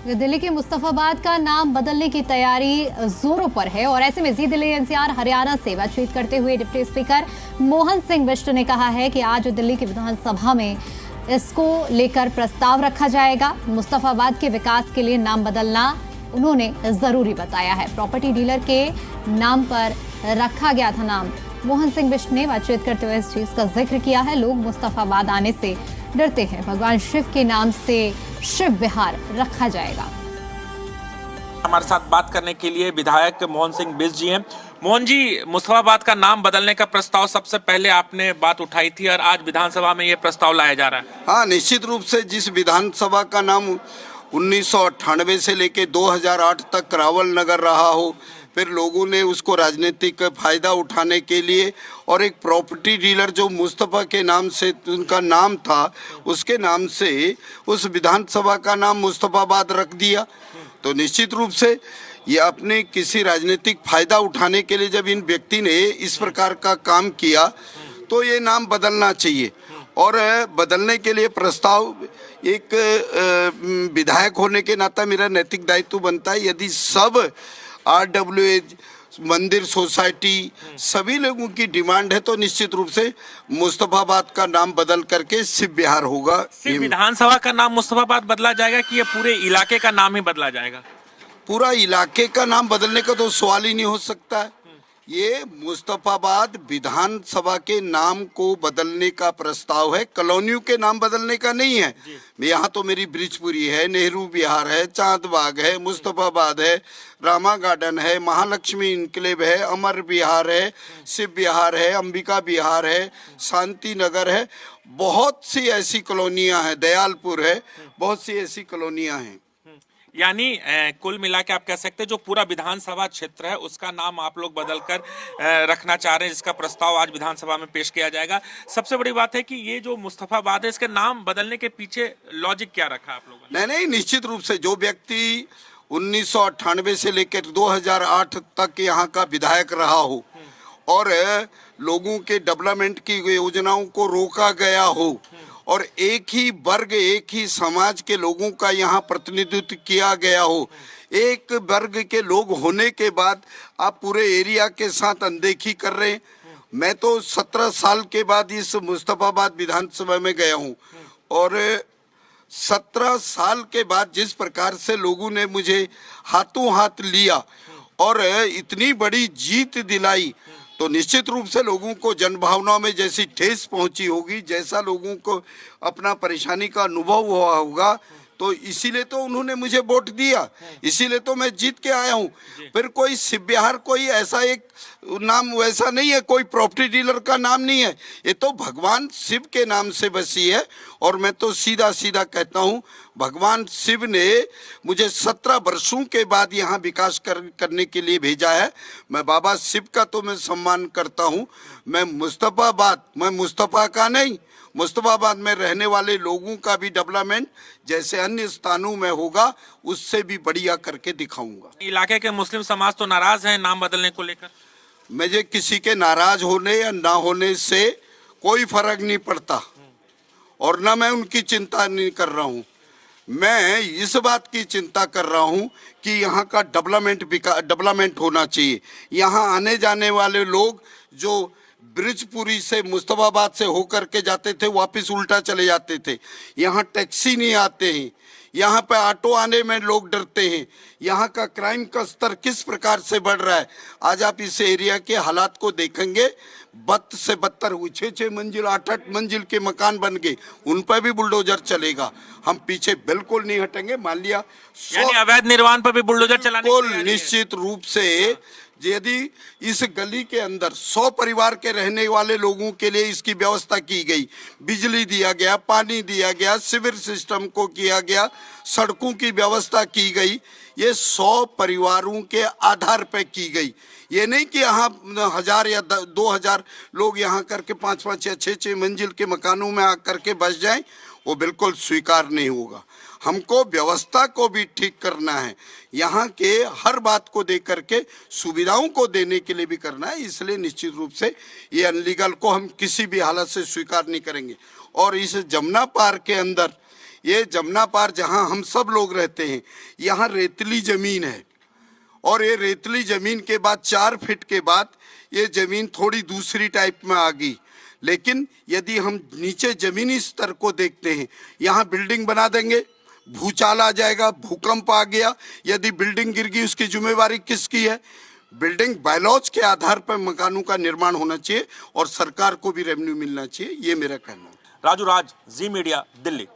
दिल्ली के मुस्तफाबाद का नाम बदलने की तैयारी जोरों पर है और ऐसे में जी दिल्ली एनसीआर हरियाणा से बातचीत करते हुए डिप्टी स्पीकर मोहन सिंह बिष्ट ने कहा है कि आज दिल्ली की विधानसभा में इसको लेकर प्रस्ताव रखा जाएगा। मुस्तफाबाद के विकास के लिए नाम बदलना उन्होंने जरूरी बताया है। प्रॉपर्टी डीलर के नाम पर रखा गया था नाम। मोहन सिंह बिष्ट ने बातचीत करते हुए इस चीज का जिक्र किया है। लोग मुस्तफाबाद आने से डरते हैं। भगवान शिव के नाम से शिव विहार रखा जाएगा। हमारे साथ बात करने के लिए विधायक मोहन सिंह बिष्ट जी हैं। मोहन जी, मुस्तफाबाद का नाम बदलने का प्रस्ताव सबसे पहले आपने बात उठाई थी और आज विधानसभा में ये प्रस्ताव लाया जा रहा है। हाँ, निश्चित रूप से जिस विधानसभा का नाम 1998 से लेके 2008 तक रावल नगर रहा हो, फिर लोगों ने उसको राजनीतिक फायदा उठाने के लिए और एक प्रॉपर्टी डीलर जो मुस्तफा के नाम से उनका नाम था, उसके नाम से उस विधानसभा का नाम मुस्तफाबाद रख दिया। तो निश्चित रूप से ये अपने किसी राजनीतिक फायदा उठाने के लिए जब इन व्यक्ति ने इस प्रकार का काम किया तो ये नाम बदलना चाहिए। और बदलने के लिए प्रस्ताव एक विधायक होने के नाता मेरा नैतिक दायित्व बनता है। यदि सब RWA मंदिर सोसाइटी सभी लोगों की डिमांड है तो निश्चित रूप से मुस्तफाबाद का नाम बदल करके शिव विहार होगा। सिर्फ विधानसभा का नाम मुस्तफाबाद बदला जाएगा कि ये पूरे इलाके का नाम ही बदला जाएगा? पूरा इलाके का नाम बदलने का तो सवाल ही नहीं हो सकता है। ये मुस्तफाबाद विधानसभा के नाम को बदलने का प्रस्ताव है, कॉलोनियों के नाम बदलने का नहीं है। यहाँ तो मेरी ब्रिजपुरी है, नेहरू विहार है, चांदबाग है, मुस्तफाबाद है, रामा गार्डन है, महालक्ष्मी इनक्लेव है, अमर विहार है, शिव विहार है, अंबिका विहार है, शांति नगर है। बहुत सी ऐसी कॉलोनियाँ हैं, दयालपुर है, बहुत सी ऐसी कॉलोनियाँ हैं। यानी कुल मिला के आप कह सकते हैं जो पूरा विधानसभा क्षेत्र है उसका नाम आप लोग बदलकर रखना चाह रहे हैं, जिसका प्रस्ताव आज विधानसभा में पेश किया जाएगा। सबसे बड़ी बात है कि ये जो मुस्तफाबाद है इसके नाम बदलने के पीछे लॉजिक क्या रखा आप लोगों ने? नहीं, निश्चित रूप से जो व्यक्ति 1998 से लेकर 2008 तक यहाँ का विधायक रहा हो और लोगों के डेवलपमेंट की योजनाओं को रोका गया हो और एक ही वर्ग, एक ही समाज के लोगों का यहाँ प्रतिनिधित्व किया गया हो, एक वर्ग के लोग होने के बाद आप पूरे एरिया के साथ अनदेखी कर रहे हैं। मैं तो 17 साल के बाद इस मुस्तफाबाद विधानसभा में गया हूँ और 17 साल के बाद जिस प्रकार से लोगों ने मुझे हाथों हाथ लिया और इतनी बड़ी जीत दिलाई, तो निश्चित रूप से लोगों को जनभावनाओं में जैसी ठेस पहुंची होगी, जैसा लोगों को अपना परेशानी का अनुभव हुआ होगा, तो इसीलिए तो उन्होंने मुझे वोट दिया, इसीलिए तो मैं जीत के आया हूं। फिर कोई शिव विहार कोई ऐसा एक नाम वैसा नहीं है, कोई प्रॉपर्टी डीलर का नाम नहीं है, ये तो भगवान शिव के नाम से बसी है। और मैं तो सीधा सीधा कहता हूं, भगवान शिव ने मुझे 17 वर्षों के बाद यहाँ विकास करने के लिए भेजा है। मैं बाबा शिव का तो मैं सम्मान करता हूँ। मैं मुस्तफा का नहीं, मुस्तफाबाद में रहने वाले लोगों का भी डेवलपमेंट जैसे अन्य स्थानों में होगा उससे भी बढ़िया करके दिखाऊंगा। इलाके के मुस्लिम समाज तो नाराज हैं नाम बदलने को लेकर। मुझे किसी के नाराज होने या ना होने से कोई फर्क नहीं पड़ता और ना मैं उनकी चिंता नहीं कर रहा हूँ। मैं इस बात की चिंता कर रहा हूँ कि यहाँ का डेवलपमेंट होना चाहिए। यहाँ आने जाने वाले लोग जो ब्रिजपुरी से मुस्तफाबाद से होकर के जाते थे वापस उल्टा चले जाते थे। यहाँ टैक्सी नहीं आते हैं, यहाँ पे ऑटो आने में लोग डरते हैं। यहाँ का क्राइम का स्तर किस प्रकार से बढ़ रहा है, आज आप इस एरिया के हालात को देखेंगे। बद से बदतर हुई 6-6 मंजिल 8-8 मंजिल के मकान बन गए, उन पर भी बुलडोजर चलेगा। हम पीछे बिल्कुल नहीं हटेंगे। मान लिया यानी अवैध निर्माण पर भी बुलडोजर चलाने निश्चित रूप से यदि इस गली के अंदर 100 परिवार के रहने वाले लोगों के लिए इसकी व्यवस्था की गई, बिजली दिया गया, पानी दिया गया, सीवर सिस्टम को किया गया, सड़कों की व्यवस्था की गई, ये 100 परिवारों के आधार पर की गई। ये नहीं कि यहाँ 1000 या 2000 लोग यहाँ करके 5-5 या 6-6 मंजिल के मकानों में आकर के बस जाएं, वो बिल्कुल स्वीकार नहीं होगा। हमको व्यवस्था को भी ठीक करना है, यहाँ के हर बात को देख करके सुविधाओं को देने के लिए भी करना है। इसलिए निश्चित रूप से ये अनलीगल को हम किसी भी हालत से स्वीकार नहीं करेंगे। और इस जमुना पार्क के अंदर ये जमुना पार जहाँ हम सब लोग रहते हैं, यहाँ रेतली जमीन है और ये रेतली जमीन के बाद 4 फीट के बाद ये जमीन थोड़ी दूसरी टाइप में आ गई। लेकिन यदि हम नीचे जमीनी स्तर को देखते हैं, यहाँ बिल्डिंग बना देंगे, भूचाल आ जाएगा, भूकंप आ गया, यदि बिल्डिंग गिर गई उसकी जिम्मेवारी किसकी है? बिल्डिंग बायलॉज के आधार पर मकानों का निर्माण होना चाहिए और सरकार को भी रेवेन्यू मिलना चाहिए, ये मेरा कहना है। राजू राज, जी मीडिया, दिल्ली।